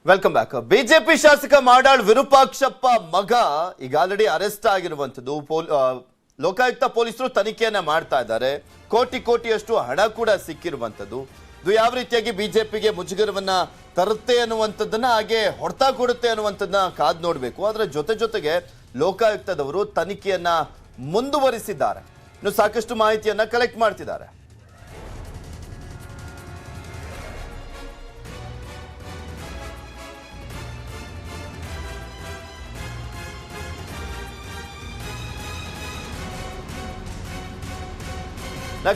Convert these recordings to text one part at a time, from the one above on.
Welcome back. BJP ಶಾಸಕ ಮಾಡಾಳ್ ವಿರೂಪಾಕ್ಷಪ್ಪ ಮಗ ಈಗ ಆಲ್ರೆಡಿ ಅರೆಸ್ಟ್ ಆಗಿರುವಂತದ್ದು. ಲೋಕಾಯುಕ್ತ ಪೊಲೀಸರು ತನಿಖೆಯನ್ನ ಮಾಡ್ತಾ ಇದ್ದಾರೆ. ಕೋಟಿಯಷ್ಟು ಹಣ ಕೂಡ ಸಿಕ್ಕಿರುವಂತದ್ದು. ಇದು ಯಾವ ರೀತಿಯಾಗಿ ಬಿಜೆಪಿಗೆ ಮುಜುಗರವನ್ನ ತರುತ್ತೆ ಅನ್ನುವಂಥದ್ದನ್ನ, ಹಾಗೆ ಹೊಡೆತ ಕೊಡುತ್ತೆ ಅನ್ನುವಂಥದ್ದನ್ನ ಕಾದ್ ನೋಡಬೇಕು. ಅದರ ಜೊತೆಗೆ ಲೋಕಾಯುಕ್ತದವರು ತನಿಖೆಯನ್ನ ಮುಂದುವರಿಸಿದ್ದಾರೆ. ಇನ್ನು ಸಾಕಷ್ಟು ಮಾಹಿತಿಯನ್ನ ಕಲೆಕ್ಟ್ ಮಾಡ್ತಿದ್ದಾರೆ.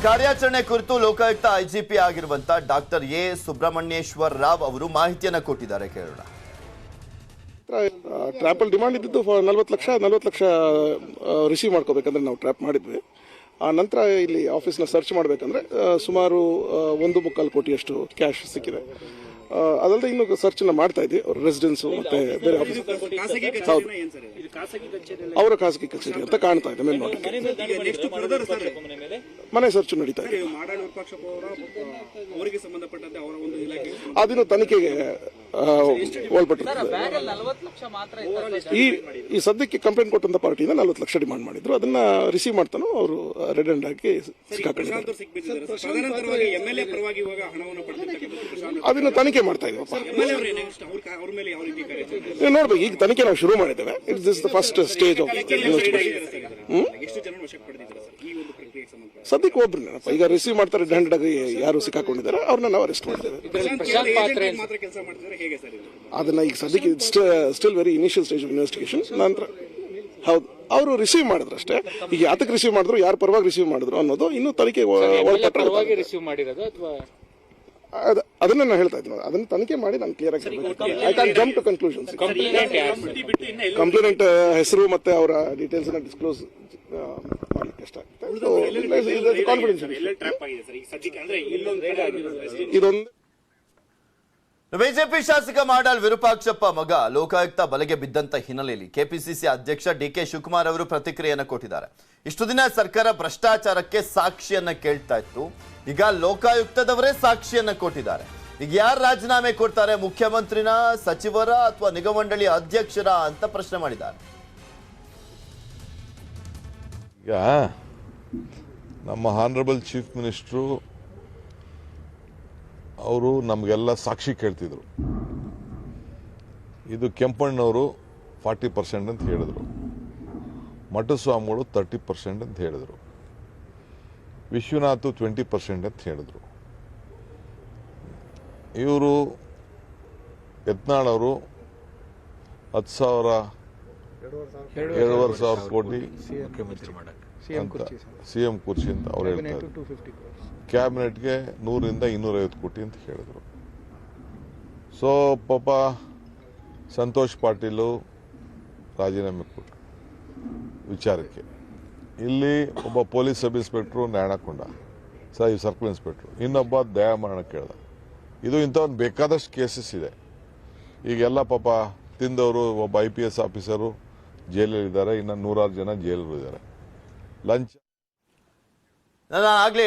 ಕಾರ್ಯಾಚರಣೆ ಕುರಿತು ಲೋಕಾಯುಕ್ತ ಐಜಿಪಿ ಆಗಿರುವಂತ ಡಾಕ್ಟರ್ ಎ ಸುಬ್ರಹ್ಮಣ್ಯೇಶ್ವರ ರಾವ್ ಅವರು ಮಾಹಿತಿಯನ್ನ ಕೊಟ್ಟಿದ್ದಾರೆ. ಕೇಳೋಣ. ಟ್ರ್ಯಾಪಲ್ಲಿ ಡಿಮಾಂಡ್ ಇದ್ದಿದ್ದು 40 ಲಕ್ಷ ರಿಸೀವ್ ಮಾಡ್ಕೋಬೇಕಂದ್ರೆ ನಾವು ಟ್ರ್ಯಾಪ್ ಮಾಡಿದ್ವಿ. ಆ ನಂತರ ಇಲ್ಲಿ ಆಫೀಸ್ನ ಸರ್ಚ್ ಮಾಡಬೇಕಂದ್ರೆ ಸುಮಾರು 1.25 ಕೋಟಿಯಷ್ಟು ಕ್ಯಾಶ್ ಸಿಕ್ಕಿದೆ. ಅದಲ್ಲದೆ ಇನ್ನು ಸರ್ಚ್ನ ಮಾಡ್ತಾ ಇದ್ವಿ. ಅವ್ರ ರೆಸಿಡೆನ್ಸ್ ಮತ್ತೆ ಬೇರೆ ಆಫೀಸ್, ಅವರ ಖಾಸಗಿ ಕಚೇರಿ ಅಂತ ಕಾಣ್ತಾ ಇದೆ ಮೇಲ್ನೋಟಕ್ಕೆ. ಮನೆ ಸರ್ಚ್ ನಡೀತಾ ಇದೆ. ಅದಿನ್ನು ತನಿಖೆಗೆ ಒಳಪಟ್ಟಿರ್ತದೆ. ಈ ಸದ್ಯಕ್ಕೆ ಕಂಪ್ಲೇಂಟ್ ಕೊಟ್ಟಂತ ಪಾರ್ಟಿಯಿಂದ 40 ಲಕ್ಷ ಡಿಮಾಂಡ್ ಮಾಡಿದ್ರು. ಅದನ್ನ ರಿಸೀವ್ ಮಾಡ್ತಾನೋ ಅವರು ರೆಡ್ ಹ್ಯಾಂಡ್ ಆಗಿ ಸಿಕ್ಕಾಕೊಂಡಿದ್ದಾರೆ. ಅದನ್ನ ತನಿಖೆ ಮಾಡ್ತಾ ಇದೀವಪ್ಪ. ನೋಡ್ಬೇಕು, ಈಗ ತನಿಖೆ ನಾವು ಶುರು ಮಾಡಿದ್ದೇವೆ. It's this the first stage of ಸದ್ಯಕ್ಕೆ ಒಬ್ರನ್ನಪ್ಪ ಈಗ ರಿಸೀವ್ ಮಾಡ್ತಾರೆ. ರೆಡ್ ಹ್ಯಾಂಡೆಡ್ ಆಗಿ ಯಾರು ಸಿಕ್ಕಾಕೊಂಡಿದ್ದಾರೆ ಅವ್ರನ್ನ ನಾವು ಅರೆಸ್ಟ್ ಮಾಡಿದ್ದೇವೆ. ಅದನ್ನ ಈಗ ಸದ್ಯಕ್ಕೆ still very initial stage of investigation. ನಂತರ ಹೌದು, ಅವರು ರಿಸೀವ್ ಮಾಡಿದ್ರು ಅಷ್ಟೇ. ಈಗ ಯಾತಕ್ಕೆ ರಿಸೀವ್ ಮಾಡಿದ್ರು, ಯಾರು ಪರವಾಗಿ ರಿಸೀವ್ ಮಾಡಿದ್ರು ಅನ್ನೋದು ಇನ್ನೂ ತನಿಖೆ ಅದನ್ನ ನಾನು ಹೇಳ್ತಾ ಇದ್ದೀನಿ. ಅದನ್ನ ತನಿಖೆ ಮಾಡಿ ನಾನು ಕ್ಲಿಯರ್ ಆಗಿ I can jump to conclusions. Complainant ಹೆಸರು ಮತ್ತೆ ಅವರ ಡೀಟೇಲ್ಸ್ ಅನ್ನ ಡಿಸ್ಕ್ಲೋಸ್ ಮಾಡ್ಲಿಕ್ಕೆ ಇಷ್ಟ ಆಗ್ತದೆ. ಕಾನ್ಫಿಡೆನ್ಸ್ ಇದೊಂದು. ಬಿಜೆಪಿ ಶಾಸಕ ಮಾಡಾಳ್ ವಿರೂಪಾಕ್ಷಪ್ಪ ಮಗ ಲೋಕಾಯುಕ್ತ ಬಲೆಗೆ ಬಿದ್ದಂತ ಹಿನ್ನೆಲೆಯಲ್ಲಿ ಕೆಪಿಸಿಸಿ ಅಧ್ಯಕ್ಷ ಡಿಕೆ ಶಿವಕುಮಾರ್ ಅವರು ಪ್ರತಿಕ್ರಿಯೆಯನ್ನು ಕೊಟ್ಟಿದ್ದಾರೆ. ಇಷ್ಟು ದಿನ ಸರ್ಕಾರ ಭ್ರಷ್ಟಾಚಾರಕ್ಕೆ ಸಾಕ್ಷಿಯನ್ನ ಕೇಳ್ತಾ ಇತ್ತು. ಈಗ ಲೋಕಾಯುಕ್ತದವರೇ ಸಾಕ್ಷಿಯನ್ನ ಕೊಟ್ಟಿದ್ದಾರೆ. ಈಗ ಯಾರು ರಾಜೀನಾಮೆ ಕೊಡ್ತಾರೆ, ಮುಖ್ಯಮಂತ್ರಿನ, ಸಚಿವರ ಅಥವಾ ನಿಗಮ ಮಂಡಳಿ ಅಧ್ಯಕ್ಷರ ಅಂತ ಪ್ರಶ್ನೆ ಮಾಡಿದ್ದಾರೆ. ಈಗ ನಮ್ಮ ಹಾನರಬಲ್ ಚೀಫ್ ಮಿನಿಸ್ಟ್ರು ಅವರು ನಮಗೆಲ್ಲ ಸಾಕ್ಷಿ ಕೇಳ್ತಿದ್ರು. ಇದು ಕೆಂಪಣ್ಣವರು 40% ಅಂತ ಹೇಳಿದ್ರು, ಮಠಸ್ವಾಮಿಗಳು 30% ಅಂತ ಹೇಳಿದ್ರು, ವಿಶ್ವನಾಥ್ 20% ಅಂತ ಹೇಳಿದ್ರು. ಇವರು ಯತ್ನಾಳ್ ಅವರು 2,500 ಕೋಟಿ ಸಿಎಂ ಕುರ್ಚಿ ಅಂತ ಅವ್ರು ಹೇಳ್ತಾರೆ. ಕ್ಯಾಬಿನೆಟ್ಗೆ 100ರಿಂದ 250 ಕೋಟಿ ಅಂತ ಹೇಳಿದ್ರು. ಸೊ ಪಾಪ ಸಂತೋಷ್ ಪಾಟೀಲು ರಾಜೀನಾಮೆ ಕೊಟ್ಟರು ವಿಚಾರಕ್ಕೆ. ಇಲ್ಲಿ ಒಬ್ಬ ಪೊಲೀಸ್ ಸಬ್ ಇನ್ಸ್ಪೆಕ್ಟ್ರು ನ್ಯಾಯಕೊಂಡ, ಸರ್ಕಲ್ ಇನ್ಸ್ಪೆಕ್ಟ್ರು, ಇನ್ನೊಬ್ಬ ದಯಾಮರಣ ಕೇಳ್ದ. ಇದು ಇಂಥ ಒಂದು ಬೇಕಾದಷ್ಟು ಕೇಸಸ್ ಇದೆ. ಈಗೆಲ್ಲ ಪಾಪ ತಿಂದವರು, ಒಬ್ಬ IPS ಆಫೀಸರು ಜೈಲಲ್ಲಿದ್ದಾರೆ, ಇನ್ನು 100 ಜನ ಜೈಲರು ಇದ್ದಾರೆ. ಲಂಚ ನಾನು ಆಗ್ಲೇ